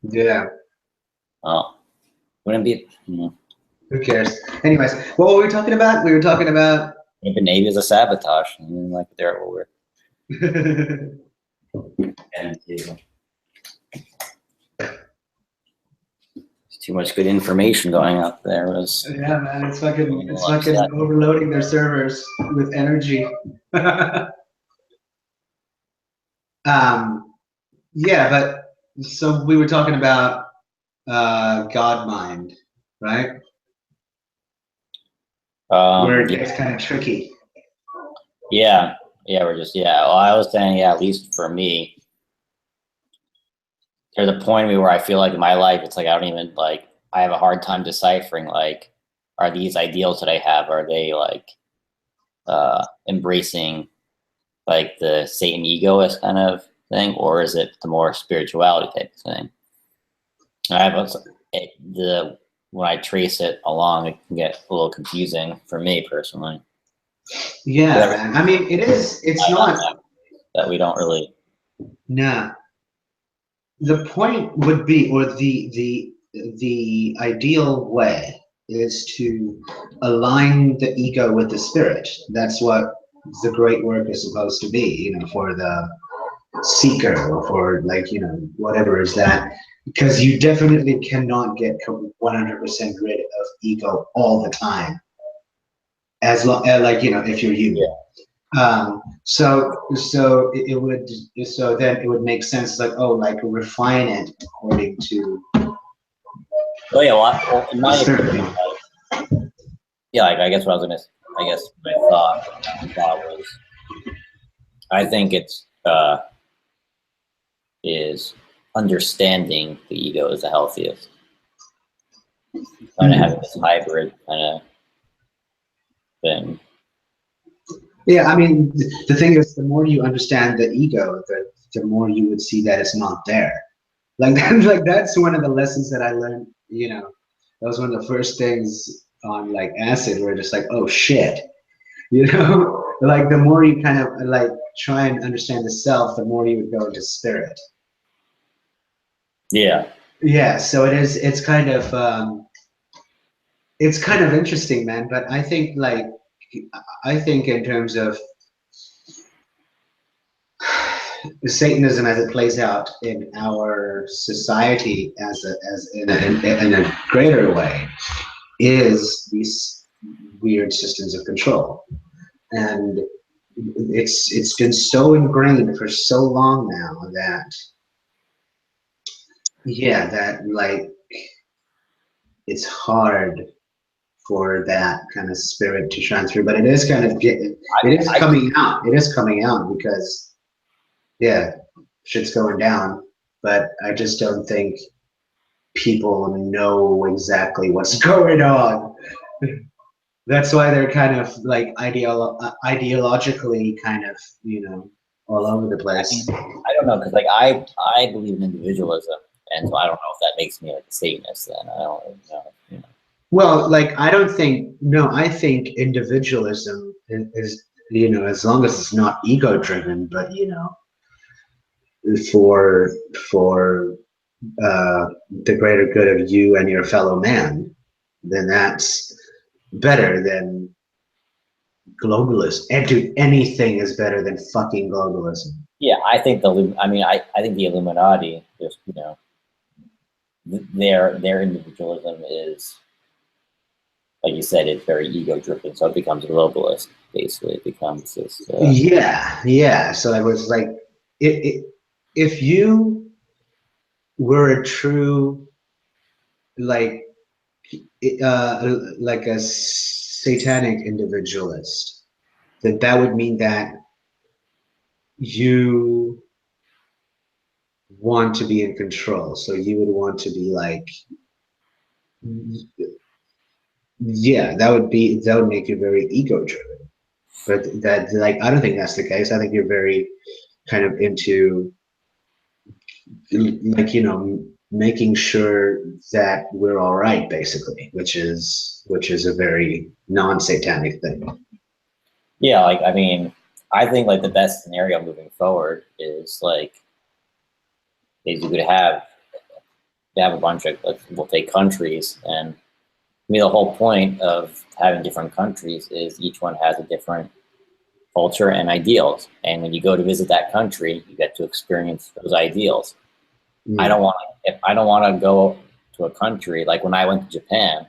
Yeah. Oh, wouldn't be. Who cares? Anyways, what were we talking about? We were talking about. Maybe it's a sabotage. I mean, like there, we're and too much good information going out there. Yeah, man, it's fucking overloading their servers with energy. Yeah, but so we were talking about God mind, right? Where it gets kind of tricky. Yeah, we're just Well, I was saying, at least for me, there's a point where I feel like in my life, it's like I don't even like. I have a hard time deciphering like, are these ideals that I have, are they like embracing like the Satan egoist kind of thing, or is it the more spirituality type of thing? I have when I trace it along, it can get a little confusing for me personally. Yeah, man. I mean, it is. It's not that we don't really. Nah. The point would be, or the ideal way is to align the ego with the spirit. That's what the great work is supposed to be, for the seeker, or for whatever is that. Because you definitely cannot get 100% rid of ego all the time. As long, if you're you. Yeah. So then it would make sense, like refine it according to. Oh yeah, well, in my opinion, I guess what I was gonna. I guess my thought was, I think it's is understanding the ego is the healthiest. Kind of having this hybrid kind of thing. Yeah, I mean, the thing is, the more you understand the ego, the more you would see that it's not there. Like that's one of the lessons that I learned. That was one of the first things on like acid, where just like, oh shit, like the more you kind of like try and understand the self, the more you would go into spirit. Yeah. Yeah. So it is. It's kind of interesting, man. But I think in terms of Satanism as it plays out in our society as in a greater way is these weird systems of control, and it's been so ingrained for so long now that like it's hard for that kind of spirit to shine through, but it is kind of coming out. It is coming out because shit's going down, but I just don't think people know exactly what's going on. That's why they're kind of like ideologically kind of, all over the place. I don't know, because like I believe in individualism, and so I don't know if that makes me like a Satanist. Then I don't really know. Well, like I think individualism is as long as it's not ego driven, but for the greater good of you and your fellow man, then that's better than globalist. And dude, anything is better than fucking globalism. Yeah, I think I think the Illuminati, just their individualism is, like you said, it's very ego driven, so it becomes globalist. Basically, it becomes this. Yeah. So it was like, if you were a true like a satanic individualist, that would mean that you want to be in control. So you would want to be like, that would make you very ego driven. But that, like, I don't think that's the case. I think you're very kind of into like, making sure that we're all right, basically, which is a very non-satanic thing. Yeah, like I mean, I think like the best scenario moving forward is like, is you could have they have a bunch of, we'll take countries, and to me the whole point of having different countries is each one has a different culture and ideals, and when you go to visit that country, you get to experience those ideals. I don't want to, if I don't want to go to a country, like when I went to Japan,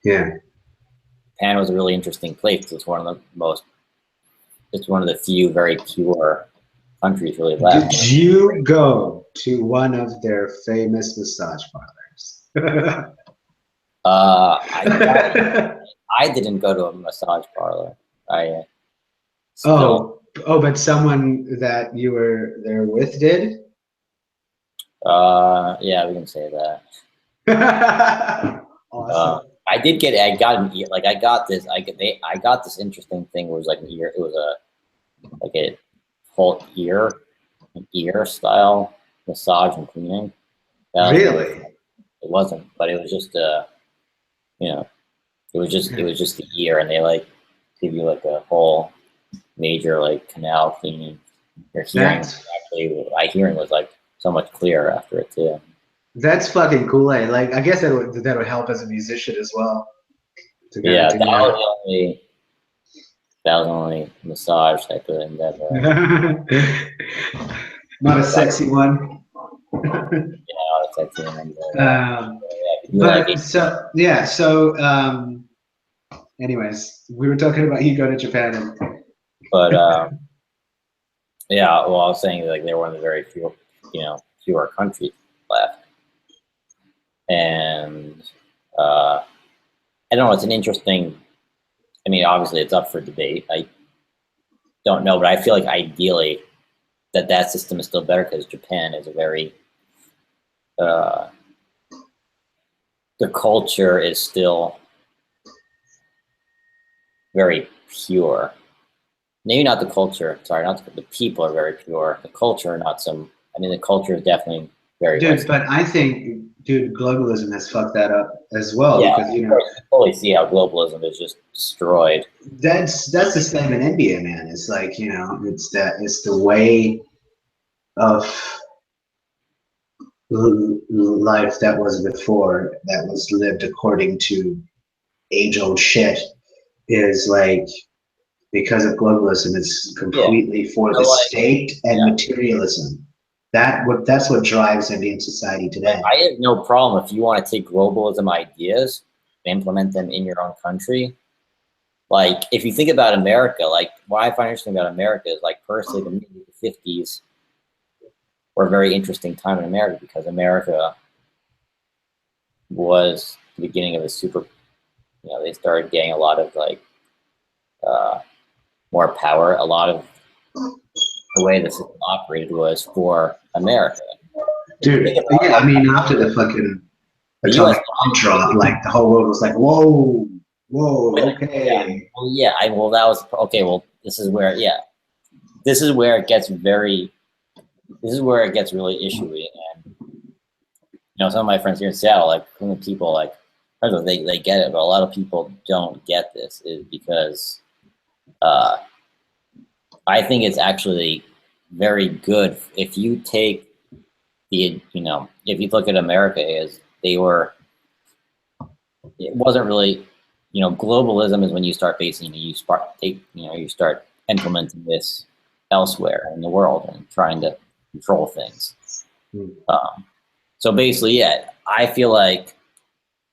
Japan was a really interesting place. It's one of the most, it's one of the few very pure countries really left. Did you go to one of their famous massage parlors? I didn't go to a massage parlor. I but someone that you were there with did? Yeah, we can say that. Awesome. I did get, I got this interesting thing where it was like an ear, it was like a whole an ear style massage and cleaning. Really? It wasn't, but it was just you know, it was just the ear, and they like give you like a whole major like canal cleaning. Your hearing actually, my hearing was like so much clearer after it too. That's fucking cool. Like, I guess that would help as a musician as well. Yeah, that was the only massage type of endeavor. Not a sexy one. Yeah, not a sexy one. Anyways, we were talking about you going to Japan. But yeah, well, I was saying like they were one of the very few, fewer countries left, and I don't know. It's an interesting. I mean, obviously, it's up for debate. I don't know, but I feel like ideally that system is still better because Japan is a very the culture is still very pure. Maybe not the culture. Sorry, not the people are very pure. The culture, not some. I mean, the culture is definitely very. Dude, but I think, globalism has fucked that up as well. Yeah, because you fully see how globalism is just destroyed. That's the same in India, man. It's like it's the way of life that was before, that was lived according to age-old shit, is like, because of globalism, it's completely for the state and materialism. That's what drives Indian society today. I have no problem if you want to take globalism ideas and implement them in your own country. Like, if you think about America, like, what I find interesting about America is, like, personally, the 50s were a very interesting time in America because America was the beginning of a super, they started getting a lot of, like, more power. A lot of the way the system operated was for America. Dude, yeah, I mean, after the fucking atomic bomb drop, like, the whole world was like, whoa, okay. Yeah. Well, that was, okay, well, this is where it gets really issuey. And, some of my friends here in Seattle, like, people, like, they get it, but a lot of people don't get this, is because I think it's actually very good if you take if you look at America, it wasn't really, globalism is when you start you start implementing this elsewhere in the world and trying to control things. So basically, yeah, I feel like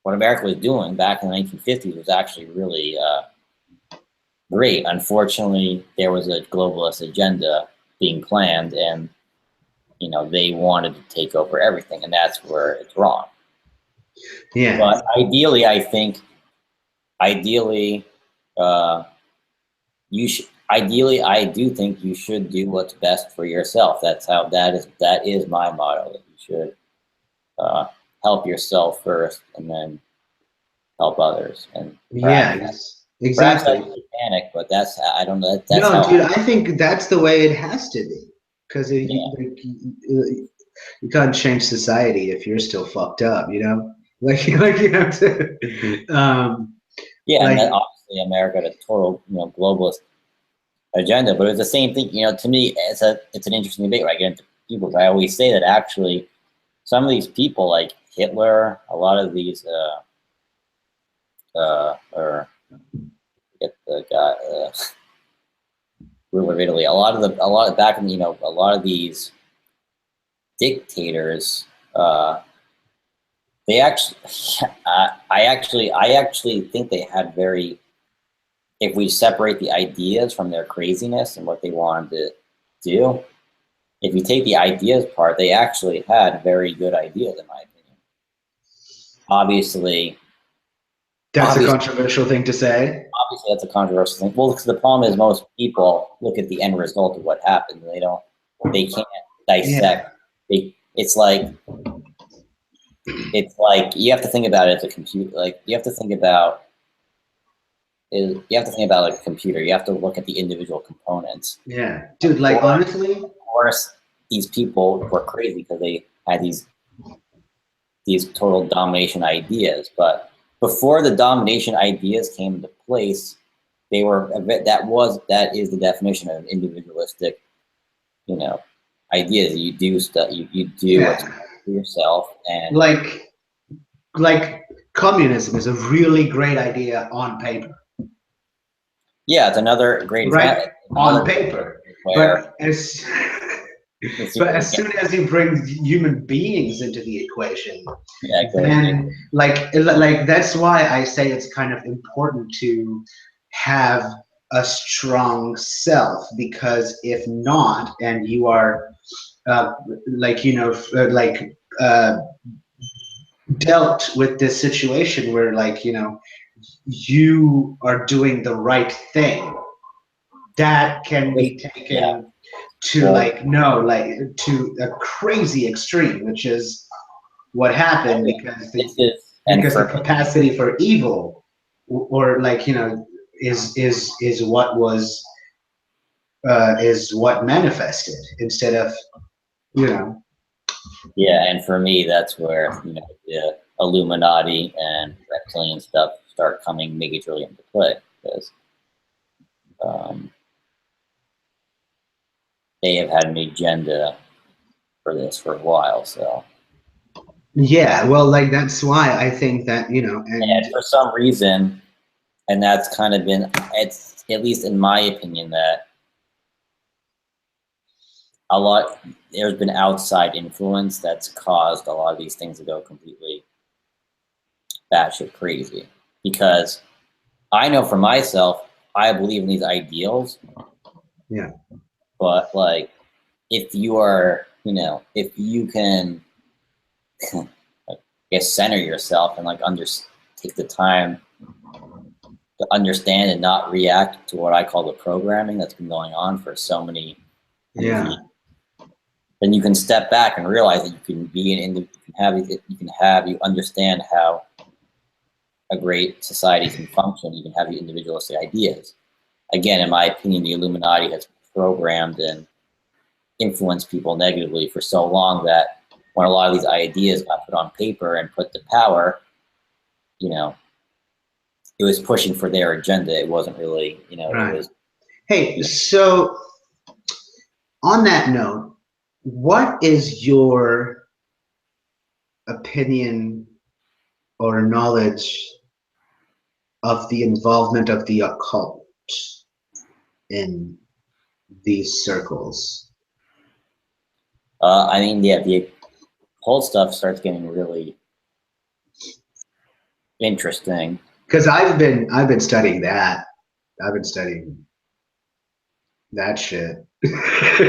what America was doing back in the 1950s was actually really great. Unfortunately, there was a globalist agenda being planned, and they wanted to take over everything, and that's where it's wrong. Yeah. But ideally, I think, you should. Ideally, I do think you should do what's best for yourself. That is my motto. That you should help yourself first, and then help others. And yes, exactly. Perhaps I panic, but I don't know. No, dude, I think that's the way it has to be, because you can't change society if you're still fucked up, like you have to. And that obviously America had a total, globalist agenda, but it's the same thing. To me, it's an interesting debate. Right? I get into people. I always say that actually, some of these people, like, Hitler, a lot of these, or get the guy, ruler of Italy. A lot of back in, a lot of these dictators, they actually, I actually think they had very, if we separate the ideas from their craziness and what they wanted to do, if you take the ideas part, they actually had very good ideas, in my opinion. Obviously, That's a controversial thing to say. Obviously, that's a controversial thing. Well, because the problem is most people look at the end result of what happened. They can't dissect. Yeah. It's like you have to think about it as a computer. Like you have to think about like a computer. You have to look at the individual components. Yeah, dude. Like honestly, of course, these people were crazy because they had these total domination ideas. But before the domination ideas came into place, they were that is the definition of individualistic, ideas. You do stuff. You do what's for yourself, and like communism is a really great idea on paper. Yeah, it's another great example. On paper, but as soon as you bring human beings into the equation, then like that's why I say it's kind of important to have a strong self, because if not, and you are dealt with this situation where you are doing the right thing, that can be taken to to a crazy extreme, which is what happened, because the capacity for evil or is what was is what manifested instead of Yeah, and for me, that's where the Illuminati and reptilian stuff start coming majorly into play, because they have had an agenda for this for a while. So yeah, well, that's why I think that and for some reason, and that's kind of been, it's at least in my opinion, that there's been outside influence that's caused a lot of these things to go completely batshit crazy. Because I know for myself, I believe in these ideals. Yeah. But if you are, if you can, I guess, center yourself and take the time to understand and not react to what I call the programming that's been going on for so many years, then you can step back and realize that you can be you understand how a great society can function. You can have your individualistic ideas. Again, in my opinion, the Illuminati has programmed and influenced people negatively for so long that when a lot of these ideas got put on paper and put to power, it was pushing for their agenda. It wasn't really, right. It was. Hey, so on that note, what is your opinion or knowledge of the involvement of the occult in these circles? I mean, yeah, the occult stuff starts getting really interesting. Because I've been studying that. I've been studying that shit.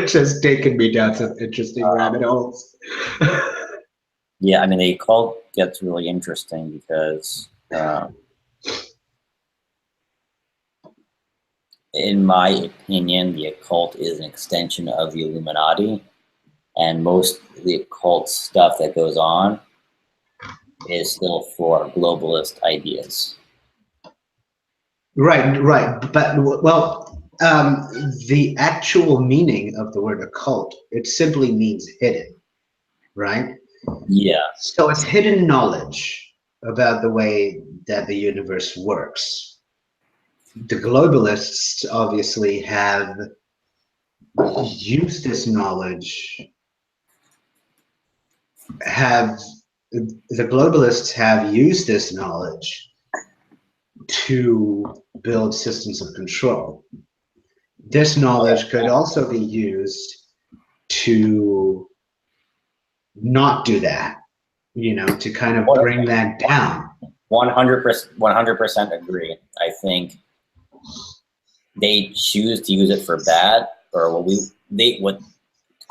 Just taking me down some interesting rabbit holes. Yeah, I mean, the occult gets really interesting because, in my opinion, the occult is an extension of the Illuminati, and most of the occult stuff that goes on is still for globalist ideas. Right. But the actual meaning of the word occult, it simply means hidden, right? Yeah. So it's hidden knowledge about the way that the universe works. The globalists obviously have used this knowledge, have the globalists have used this knowledge to build systems of control. This knowledge could also be used to not do that, you know, to kind of bring that down. 100% agree. I think they choose to use it for bad, or what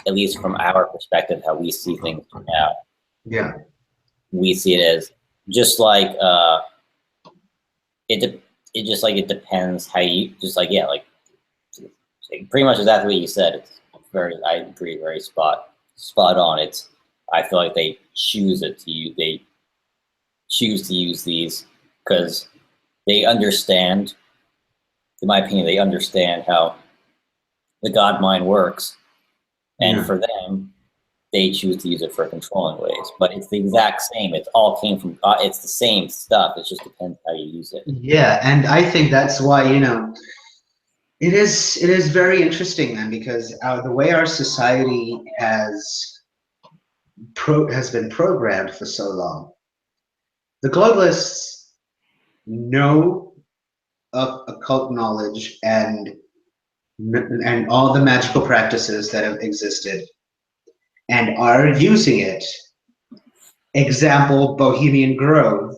at least from our perspective, how we see things now. Yeah. We see it as just like it depends how you pretty much exactly what you said. It's I agree, very spot on. I feel like they choose to use these because they understand, in my opinion, they understand how the God mind works, and for them, they choose to use it for controlling ways. But it's the exact same. It all came from God. It's the same stuff. It just depends how you use it. Yeah, and I think that's why, you know, it is very interesting then, because the way our society has been programmed for so long. The globalists know of occult knowledge and all the magical practices that have existed and are using it. Example, Bohemian Grove.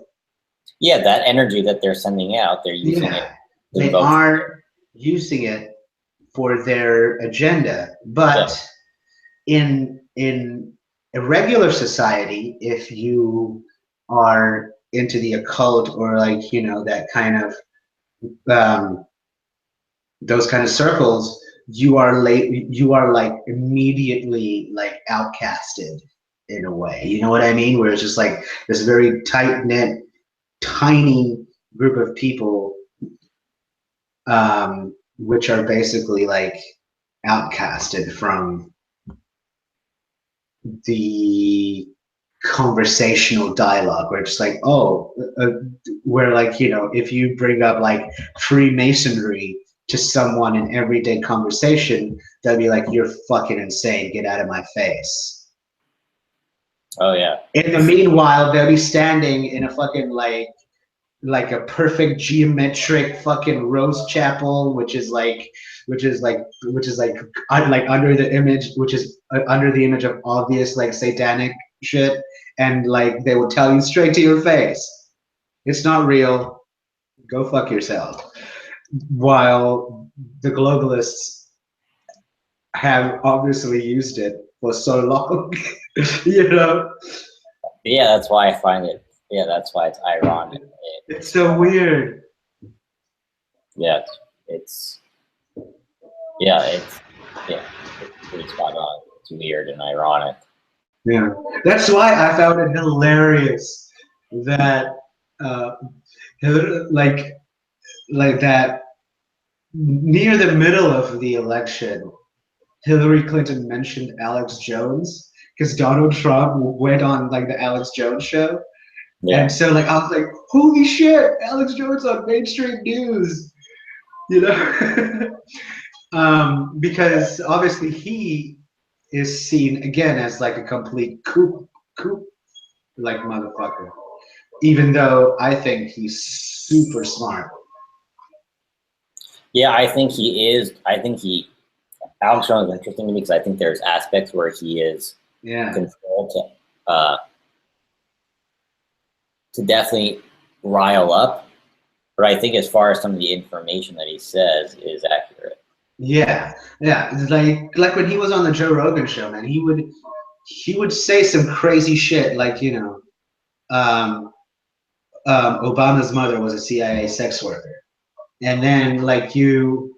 Yeah, that energy that they're sending out, they're using it. They are using it for their agenda, but in a regular society, if you are into the occult or like, you know, that kind of those kind of circles, you are like immediately like outcasted in a way. You know what I mean? Where it's just like this very tight knit, tiny group of people, which are basically like outcasted from the conversational dialogue, where it's like, where like, you know, if you bring up like Freemasonry to someone in everyday conversation, they'll be like, you're fucking insane, get out of my face. Oh yeah. In the meanwhile, they'll be standing in a fucking like a perfect geometric fucking rose chapel, which is like under the image, which is under the image of obvious like satanic shit, and like they will tell you straight to your face, it's not real, go fuck yourself. While the globalists have obviously used it for so long, you know. Yeah, that's why I find it. Yeah, that's why it's ironic. It's so weird. Yeah, it's pretty spot on. It's weird and ironic. Yeah, that's why I found it hilarious that like that near the middle of the election, Hillary Clinton mentioned Alex Jones because Donald Trump went on like the Alex Jones show. Yeah. And so like I was like, holy shit, Alex Jones on mainstream news, you know. Because obviously he is seen again as like a complete kook like motherfucker, even though I think he's super smart. Yeah, I think he is. Alex Jones is interesting to me because I think there's aspects where he is controlled to definitely rile up, but I think as far as some of the information that he says is accurate. Yeah, it's like when he was on the Joe Rogan show, man, he would say some crazy shit, like, you know, Obama's mother was a CIA sex worker, and then like you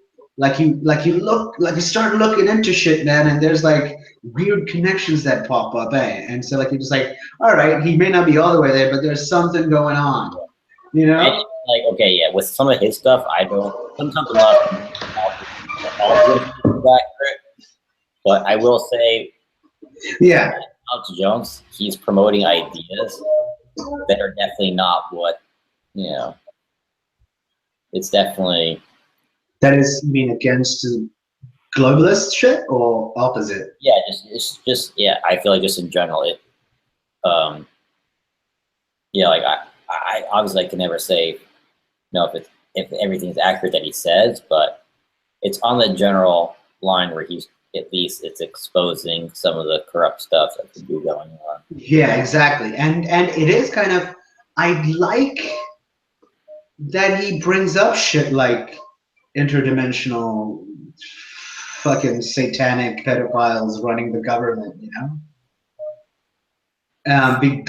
start looking into shit, man, and there's like weird connections that pop up, and so like you're just like, all right, he may not be all the way there, but there's something going on, you know. And like, okay, yeah, with some of his stuff, I don't. Sometimes I'm not all the information is accurate, but I will say, yeah, Alex Jones, he's promoting ideas that are definitely not what, you know. It's definitely. That is, you mean against globalist shit or opposite? Yeah, just yeah. I feel like just in general, yeah, like I obviously I can never say, you know, if everything's accurate that he says, but it's on the general line where he's at least it's exposing some of the corrupt stuff that could be going on. Yeah, exactly. And it is kind of, I like that he brings up shit like interdimensional fucking satanic pedophiles running the government, you know?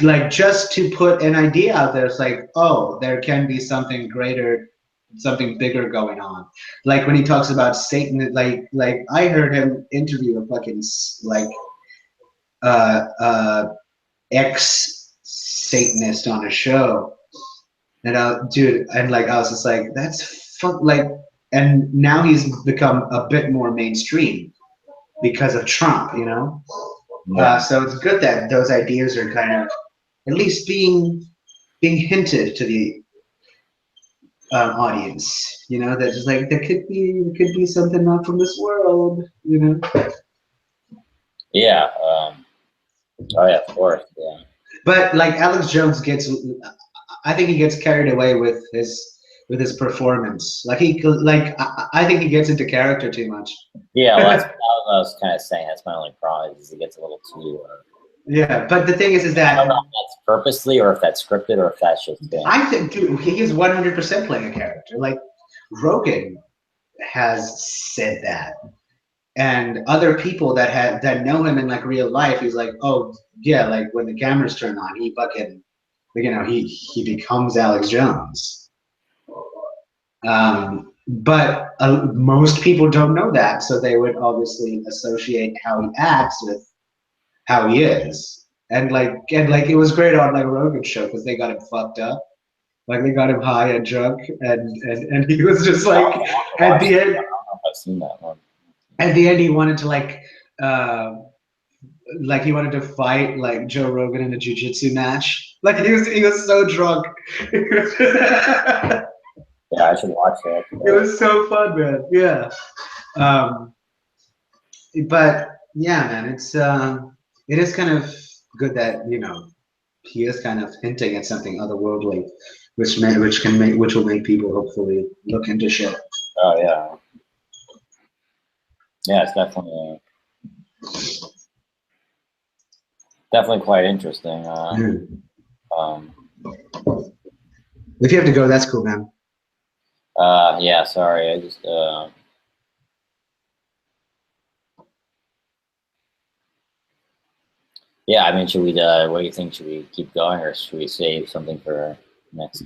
Like just to put an idea out there, it's like, oh, there can be something greater, something bigger going on. Like when he talks about Satan, like I heard him interview a fucking like uh uh ex Satanist on a show, and dude, and like I was just like, that's fuck, like, and now he's become a bit more mainstream because of Trump, you know. Yeah. So it's good that those ideas are kind of at least being hinted to the audience, you know, that just like there could be something not from this world, you know. Yeah. Oh yeah, of course. Yeah. But like Alex Jones gets, I think he gets carried away with his performance. Like I think he gets into character too much. Yeah, well, that's what I was kind of saying. That's my only problem is he gets a little too. Yeah, but the thing is I that don't know if that's purposely or if that's scripted or if that's just. I think, dude, he is 100% playing a character. Like Rogan has said that, and other people that know him in like real life, he's like, oh yeah, like when the cameras turn on, he fucking, you know, he becomes Alex Jones. But most people don't know that, so they would obviously associate how he acts with how he is. And like it was great on like a Rogan show because they got him fucked up, like they got him high and drunk, and he was just like at the end. I've seen that one. At the end, he wanted to like he wanted to fight like Joe Rogan in a jiu-jitsu match. Like he was so drunk. Yeah, I should watch that. It was so fun, man. Yeah. Um, but yeah, man, it is kind of good that, you know, he is kind of hinting at something otherworldly, which will make people hopefully look into shit. Oh yeah. Yeah, it's definitely quite interesting. If you have to go, that's cool, man. Yeah, sorry, I just yeah, I mean, should we? What do you think? Should we keep going, or should we save something for next?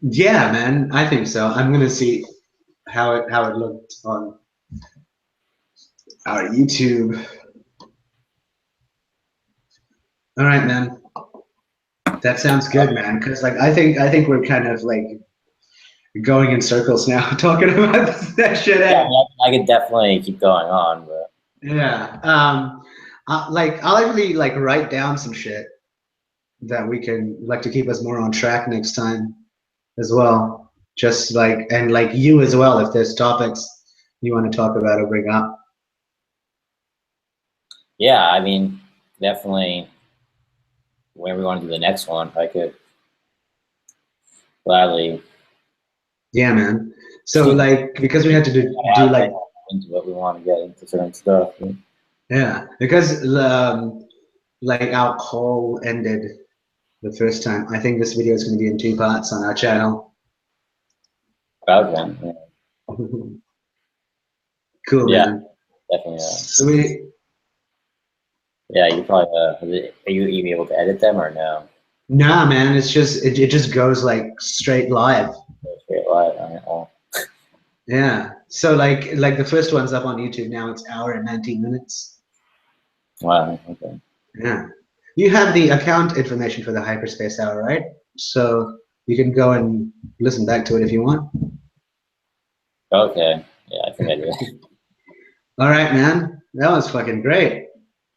Yeah, man, I think so. I'm gonna see how it looked on our YouTube. All right, man. That sounds good, man. Because like I think we're kind of like going in circles now, talking about that shit. Yeah, I could definitely keep going on, but yeah. Like I'll actually like write down some shit that we can like to keep us more on track next time as well. Just like, and like you as well, if there's topics you want to talk about or bring up. yeah, I mean, definitely. When we want to do the next one, I could gladly. Yeah, man. So like, because we had to do like into what we want to get into certain stuff. Yeah, because like our call ended the first time. I think this video is going to be in 2 parts on our channel. Okay. Yeah. Cool, Yeah, man. definitely. Sweet. Yeah, you probably. Are you even able to edit them or no? Nah, man. It's just it just goes like straight live. Straight live. All right, well. Yeah. So like the first one's up on YouTube now. It's 1 hour and 19 minutes. Wow. Okay. Yeah. You have the account information for the Hyperspace Hour, right? So you can go and listen back to it if you want. Okay. Yeah, I think I do. All right, man. That was fucking great.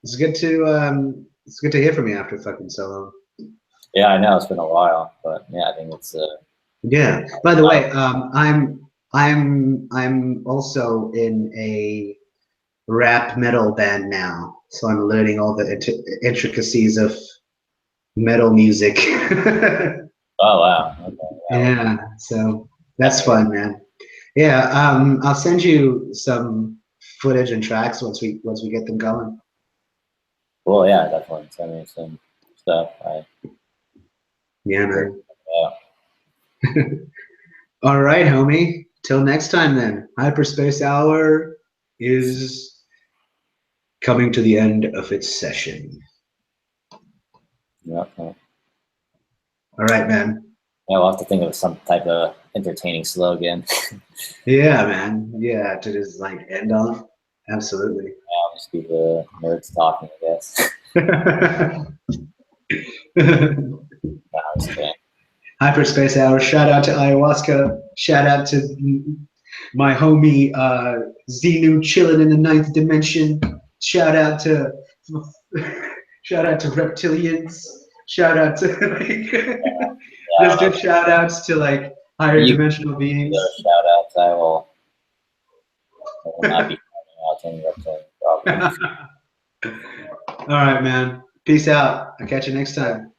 It's good to hear from you after fucking so long. Yeah, I know it's been a while, but yeah, I think it's. Yeah. By the way, I'm also in a rap metal band now, so I'm learning all the intricacies of metal music. Oh wow. Okay. Yeah, so that's fun, man. Yeah, I'll send you some footage and tracks once we get them going. Cool. Yeah, definitely. Send me some stuff. Yeah, Yeah. man. All right, homie. Till next time, then. Hyperspace Hour is coming to the end of its session. Yeah. Yeah. All right, man. Yeah, we'll have to think of some type of entertaining slogan. Yeah, man. Yeah, to just like end on. Absolutely. I'll just be the nerds talking, I guess. No, I'm just kidding. Hyperspace Hour. Shout out to ayahuasca. Shout out to my homie Xenu chilling in the ninth dimension. Shout out to shout out to reptilians. Shout out to Yeah, I don't just shout outs to like higher You dimensional beings. those shout outs. I will not be shouting out to any reptilian probably. All right, man. Peace out. I'll catch you next time.